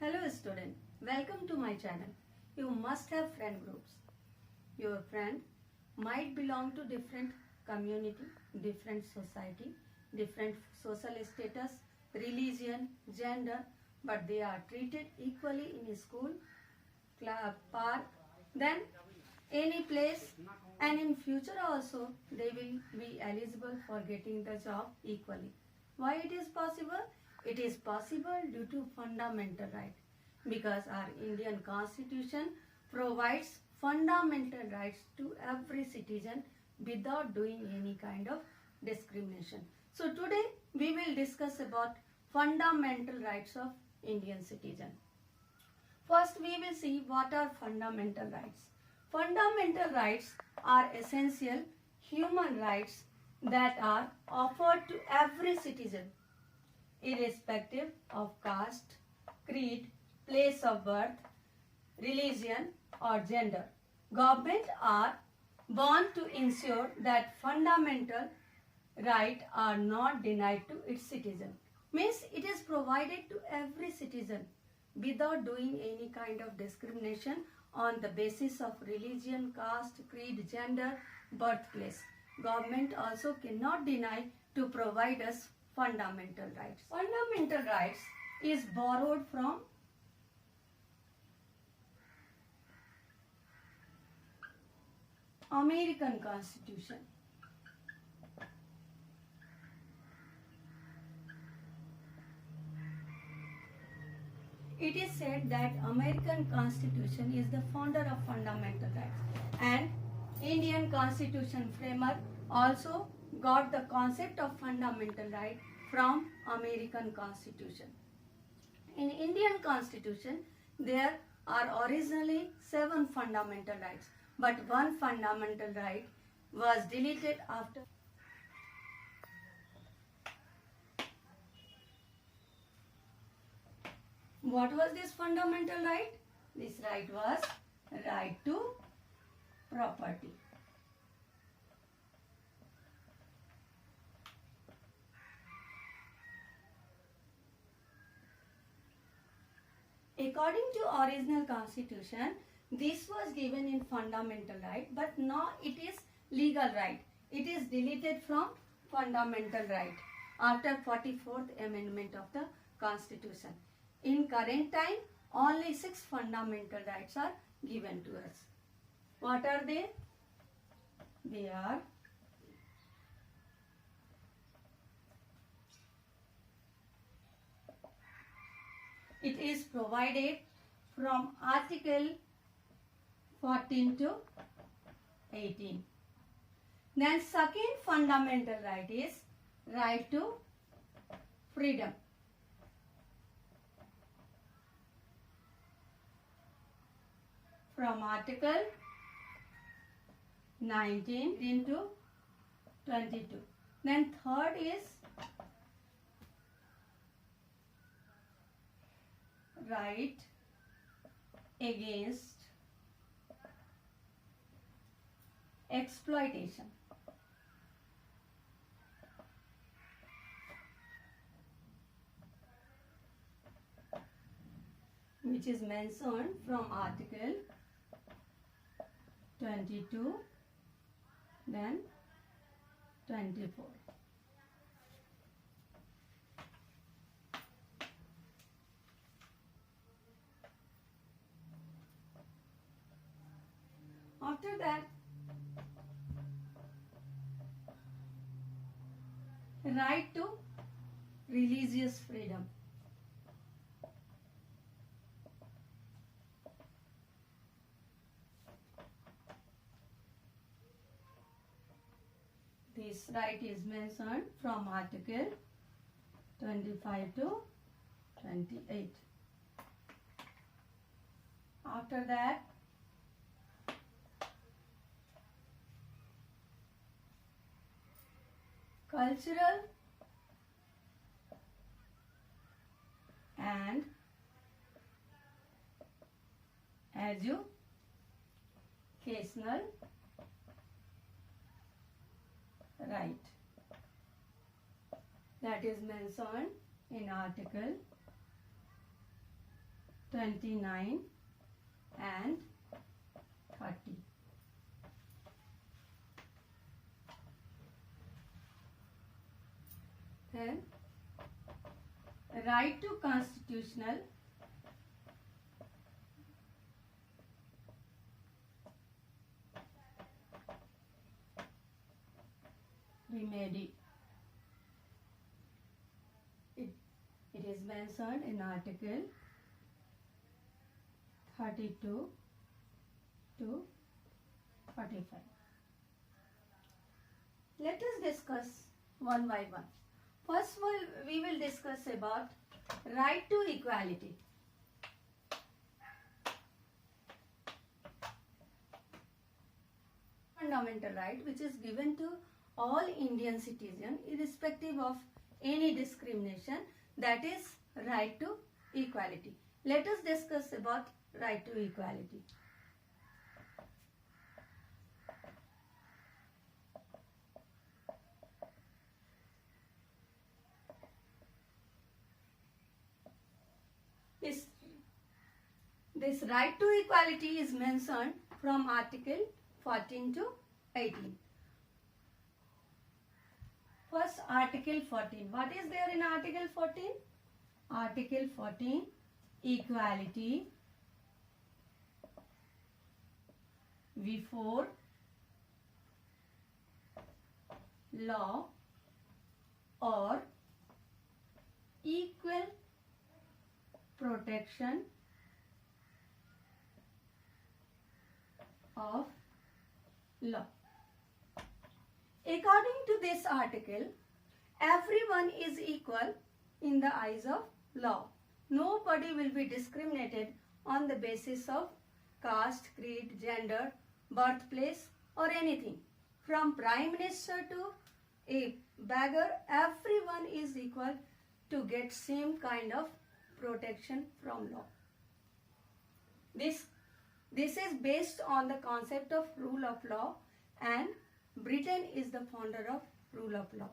Hello student, welcome to my channel. You must have friend groups. Your friend might belong to different community, different society, different social status, religion, gender, but they are treated equally in school, club, park, then any place, and in future also they will be eligible for getting the job equally. Why it is possible? It is possible due to fundamental right, because our Indian Constitution provides fundamental rights to every citizen without doing any kind of discrimination. So today we will discuss about fundamental rights of Indian citizen. First we will see what are fundamental rights. Fundamental rights are essential human rights that are offered to every citizen irrespective of caste, creed, place of birth, religion or gender. Government are bound to ensure that fundamental rights are not denied to its citizen. Means it is provided to every citizen without doing any kind of discrimination on the basis of religion, caste, creed, gender, birthplace. Government also cannot deny to provide us fundamental rights. Fundamental rights is borrowed from American Constitution. It is said that American Constitution is the founder of fundamental rights, and Indian Constitution framer also got the concept of fundamental right from American Constitution. In Indian Constitution, there are originally 7 fundamental rights, but one fundamental right was deleted after. What was this fundamental right? This right was right to property. According to original constitution, this was given in fundamental right, but now it is legal right. It is deleted from fundamental right after 44th amendment of the constitution. In current time, only 6 fundamental rights are given to us. What are they? They are it is provided from Article 14 to 18. Then second fundamental right is right to freedom. From Article 19 into 22. Then third is right against exploitation. Which is mentioned from Article 22, then 24. After that, right to religious freedom. This right is mentioned from Article 25 to 28. After that, cultural and educational right. That is mentioned in Article 29 and 30. Then right to constitutional remedy. It is mentioned in Article 32 to 45. Let us discuss one by one. First of all, we will discuss about right to equality. Fundamental right which is given to all Indian citizens irrespective of any discrimination, that is right to equality. Let us discuss about right to equality. This right to equality is mentioned from Article 14 to 18. First, Article 14. What is there in Article 14? Article 14, equality before law or equal protection of law. According to this article, everyone is equal in the eyes of law. Nobody will be discriminated on the basis of caste, creed, gender, birthplace or anything. From Prime Minister to a beggar, everyone is equal to get same kind of protection from law. This is based on the concept of rule of law, and Britain is the founder of rule of law.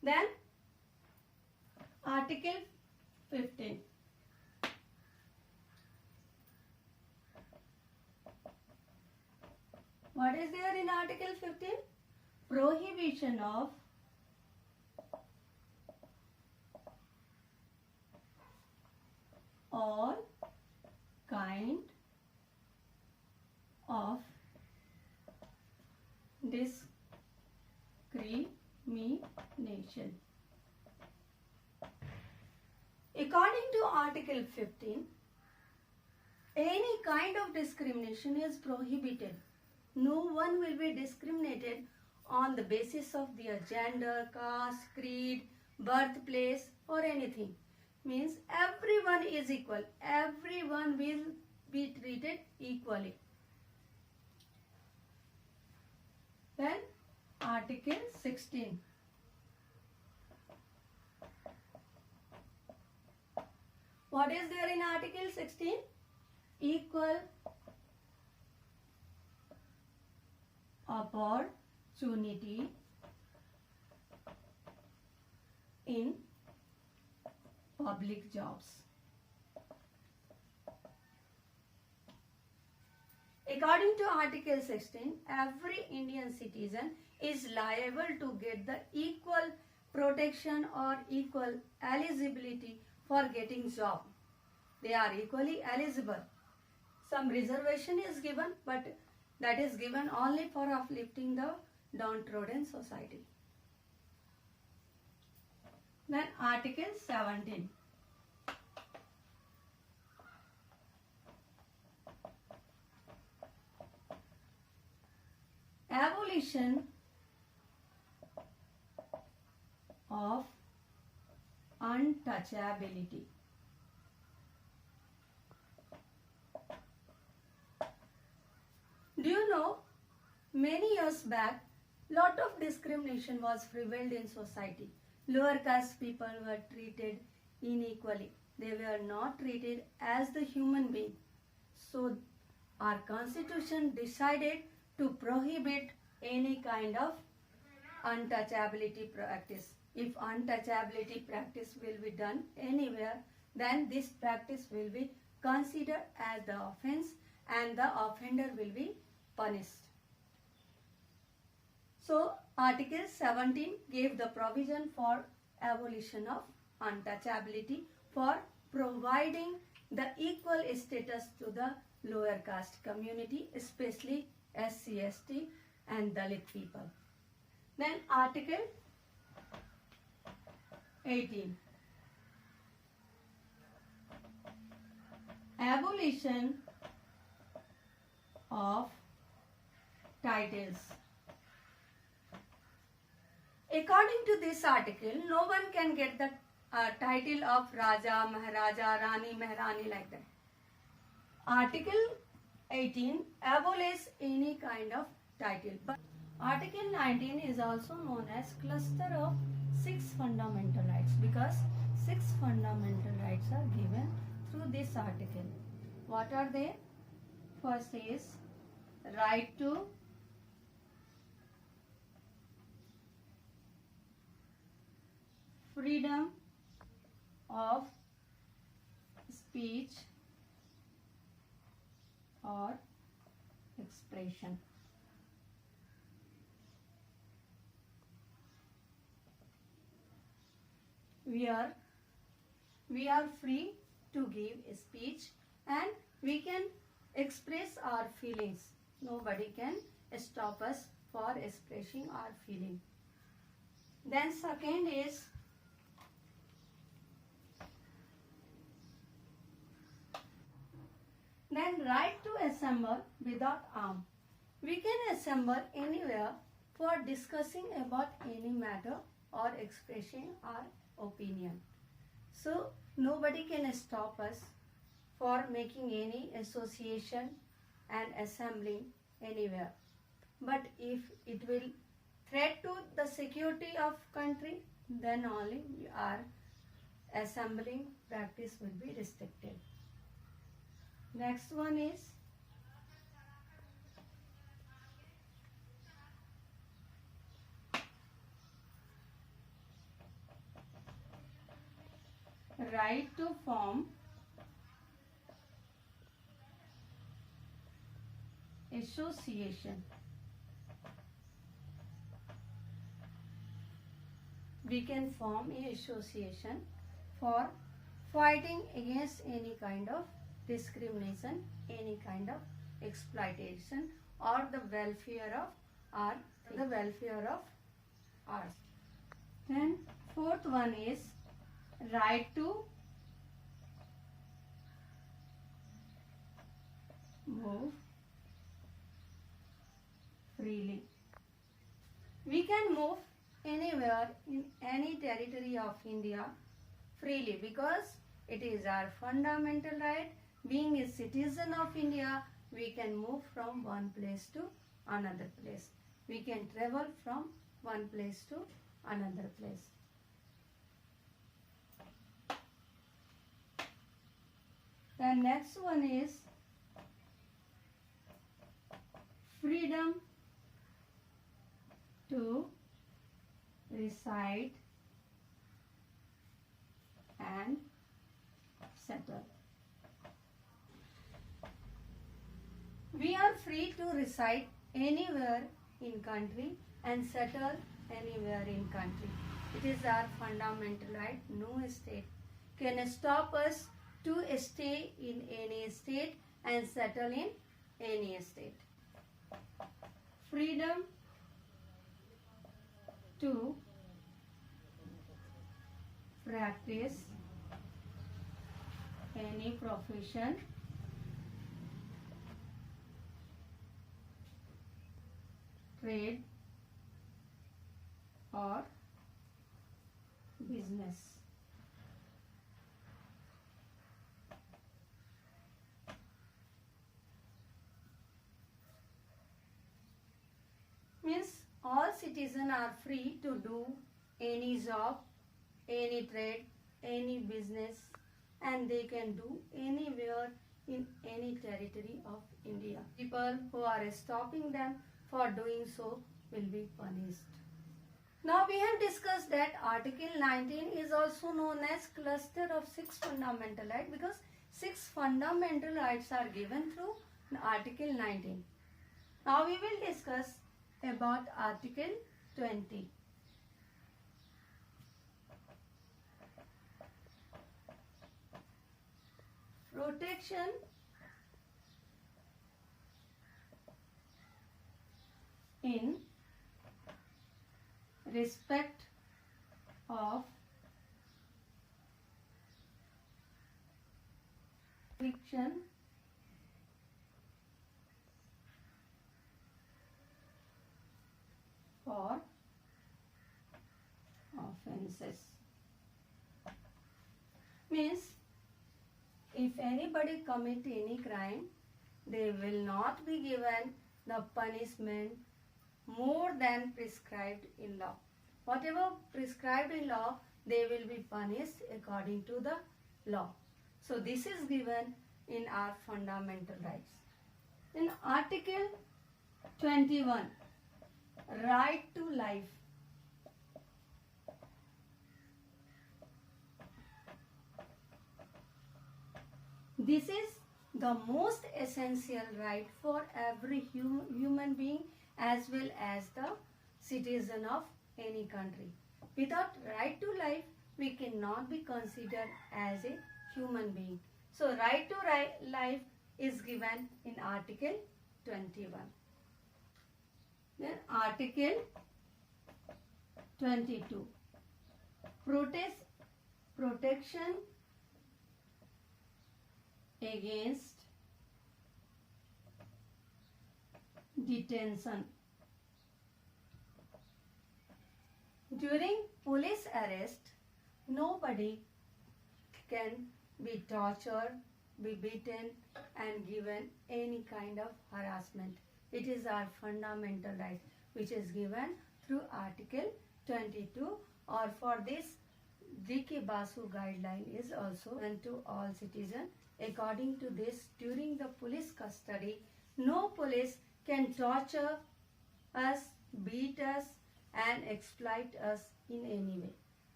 Then Article 15. What is there in Article 15? Prohibition of all kind of discrimination. According to Article 15, any kind of discrimination is prohibited. No one will be discriminated on the basis of their gender, caste, creed, birthplace or anything. Means everyone is equal. Everyone will be treated equally. Then Article 16. What is there in Article 16? Equal opportunity in public jobs. According to Article 16, every Indian citizen is liable to get the equal protection or equal eligibility for getting job. They are equally eligible. Some reservation is given, but that is given only for uplifting the downtrodden society. Then Article 17. Abolition of untouchability. Do you know, many years back, lot of discrimination was prevailed in society. Lower caste people were treated unequally. They were not treated as the human being. So our constitution decided to prohibit any kind of untouchability practice. If untouchability practice will be done anywhere, then this practice will be considered as the offense and the offender will be punished. So Article 17 gave the provision for abolition of untouchability for providing the equal status to the lower caste community, especially SC, ST and Dalit people. Then Article 18. Abolition of titles. According to this article, no one can get the title of Raja, Maharaja, Rani, Maharani like that. Article 18 abolishes any kind of title. But Article 19 is also known as cluster of 6 fundamental rights because 6 fundamental rights are given through this article. What are they? First is right to freedom of speech or expression. We are free to give a speech and we can express our feelings. Nobody can stop us for expressing our feeling. Then second is right to assemble without arm. We can assemble anywhere for discussing about any matter or expressing our opinion. So nobody can stop us for making any association and assembling anywhere. But if it will threat to the security of country, then only our assembling practice will be restricted. Next one is right to form association. We can form an association for fighting against any kind of discrimination, any kind of exploitation or the welfare of ours. Then fourth one is right to move freely. We can move anywhere in any territory of India freely because it is our fundamental right. Being a citizen of India, we can move from one place to another place. We can travel from one place to another place. The next one is freedom to reside and settle. We are free to reside anywhere in country and settle anywhere in country. It is our fundamental right. No state can stop us to stay in any state and settle in any state. Freedom to practice any profession trade or business. Means all citizens are free to do any job, any trade, any business, and they can do anywhere in any territory of India. People who are stopping them for doing so will be punished. Now we have discussed that Article 19 is also known as cluster of 6 fundamental rights because 6 fundamental rights are given through Article 19. Now we will discuss about Article 20. Protection in respect of fiction for offences. Means if anybody commit any crime, they will not be given the punishment more than prescribed in law. Whatever prescribed in law, they will be punished according to the law. So this is given in our fundamental rights. In Article 21, right to life. This is the most essential right for every human being as well as the citizen of any country. Without right to life, we cannot be considered as a human being. So right to life is given in Article 21. Then Article 22. Protection against detention. During police arrest, nobody can be tortured, be beaten and given any kind of harassment. It is our fundamental right which is given through Article 22, or for this D.K. Basu guideline is also given to all citizens. According to this, during the police custody, no police can torture us, beat us and exploit us in any way.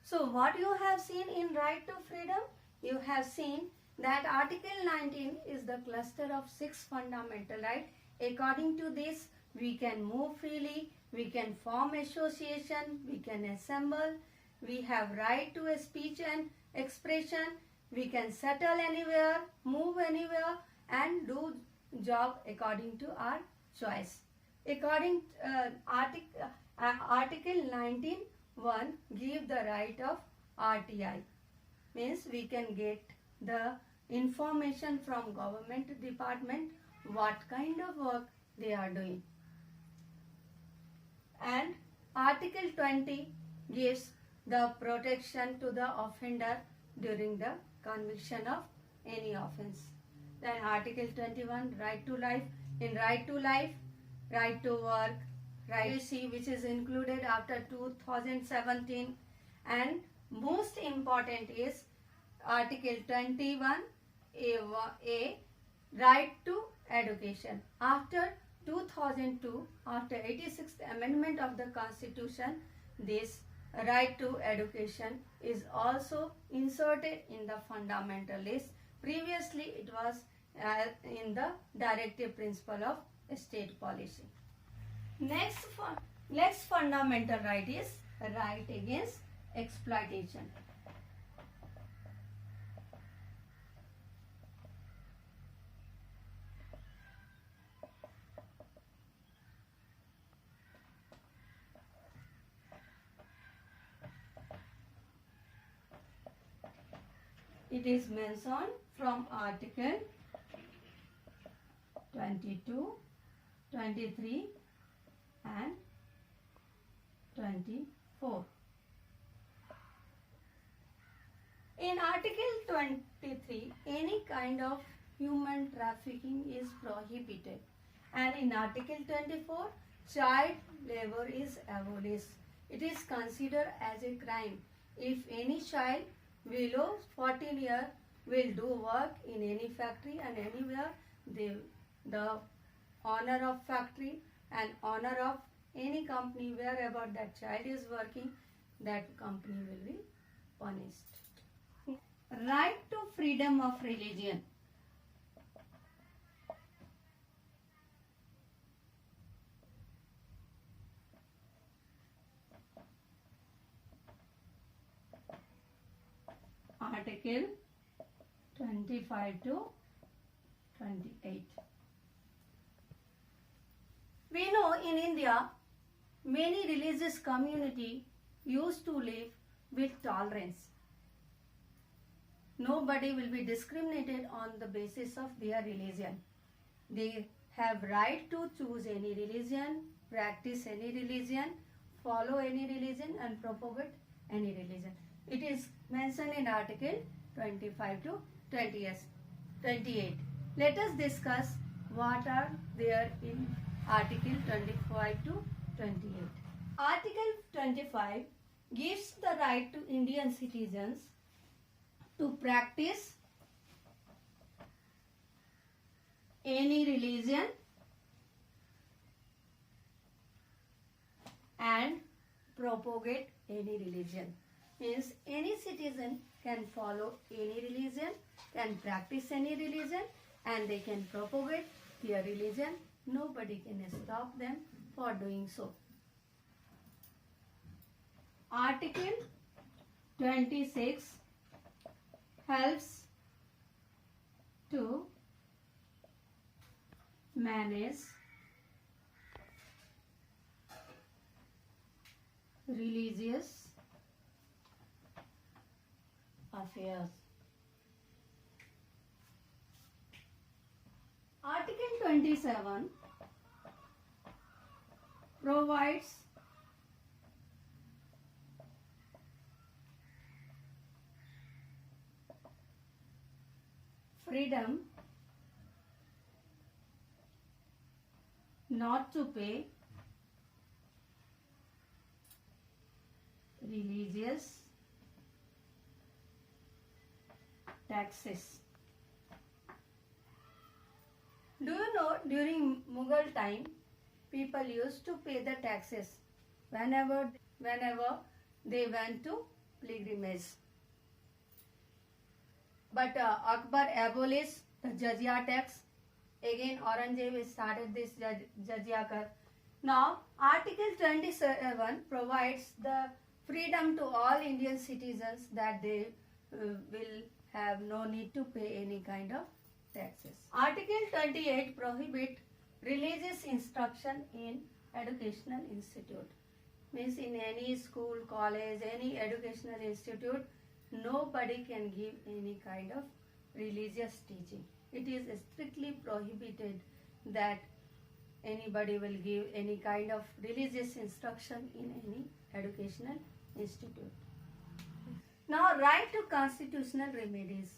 So what you have seen in right to freedom? You have seen that Article 19 is the cluster of 6 fundamental rights. According to this, we can move freely, we can form association, we can assemble, we have right to a speech and expression, we can settle anywhere, move anywhere and do job according to our choice. According Article 19(1) give the right of RTI, means we can get the information from government department what kind of work they are doing. And Article 20 gives the protection to the offender during the conviction of any offense. Then Article 21, right to life. In right to life, right to work, right to see, which is included after 2017, and most important is Article 21 A, right to education. After 2002, after 86th Amendment of the Constitution, this right to education is also inserted in the fundamental list. Previously, it was in the directive principle of state policy. Next fundamental right is right against exploitation. It is mentioned from Article 22, 23 and 24. In Article 23, any kind of human trafficking is prohibited, and in Article 24, child labor is abolished. It is considered as a crime if any child below 14 years will do work in any factory and anywhere, the owner of factory and owner of any company wherever that child is working, that company will be punished. Right to freedom of religion. Article 25 to 28. We know in India, many religious community used to live with tolerance. Nobody will be discriminated on the basis of their religion. They have right to choose any religion, practice any religion, follow any religion and propagate any religion. It is mentioned in Article 25 to 28. Let us discuss what are there in Article 25 to 28. Article 25 gives the right to Indian citizens to practice any religion and propagate any religion. Means any citizen can follow any religion, can practice any religion, and they can propagate their religion. Nobody can stop them for doing so. Article 26 helps to manage religious affairs. Article 27 provides freedom not to pay religious taxes. Do you know during Mughal time, people used to pay the taxes whenever they went to pilgrimage. But Akbar abolished the jizya tax. Again, Aurangzeb started this jizya kar. Now, Article 27 provides the freedom to all Indian citizens that they will have no need to pay any kind of taxes. Article 28 prohibit religious instruction in educational institute. Means in any school, college, any educational institute, nobody can give any kind of religious teaching. It is strictly prohibited that anybody will give any kind of religious instruction in any educational institute. Now, right to constitutional remedies.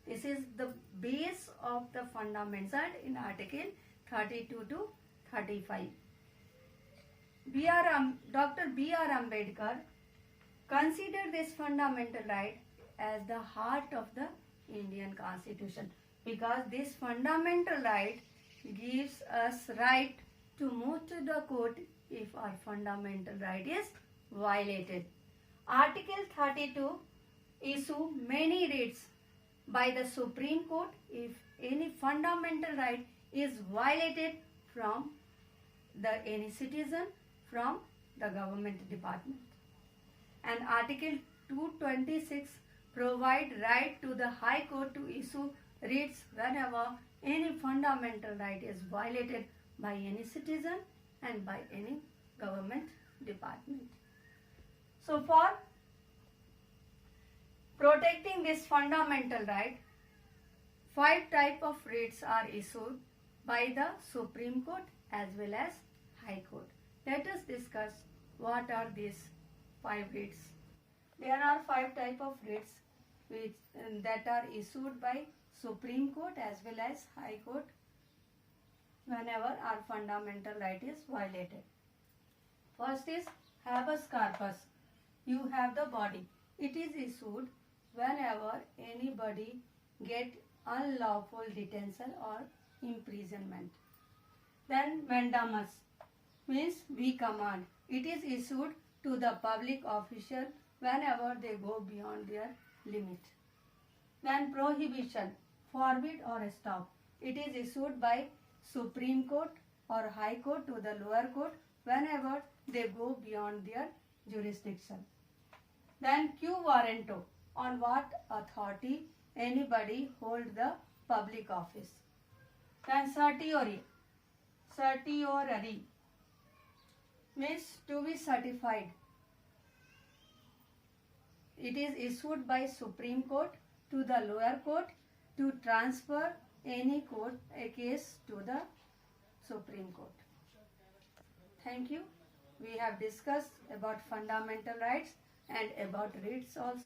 This is the base of the fundamentals in Article 32 to 35. Dr. B.R. Ambedkar considered this fundamental right as the heart of the Indian Constitution, because this fundamental right gives us right to move to the court if our fundamental right is violated. Article 32 issue many writs by the Supreme Court if any fundamental right is violated from any citizen from the government department. And Article 226 provide right to the High Court to issue writs whenever any fundamental right is violated by any citizen and by any government department. So for protecting this fundamental right, 5 types of writs are issued by the Supreme Court as well as High Court. Let us discuss what are these 5 writs. There are 5 types of writs that are issued by Supreme Court as well as High Court whenever our fundamental right is violated. First is habeas corpus. You have the body. It is issued whenever anybody get unlawful detention or imprisonment. Then mandamus. means we command. It is issued to the public official whenever they go beyond their limit. Then prohibition, forbid or stop. It is issued by Supreme Court or High Court to the lower court whenever they go beyond their jurisdiction. Then quo warranto, on what authority anybody hold the public office. Then certiorari means to be certified. It is issued by Supreme Court to the lower court to transfer any case to the Supreme Court. Thank you. We have discussed about fundamental rights and about writs also.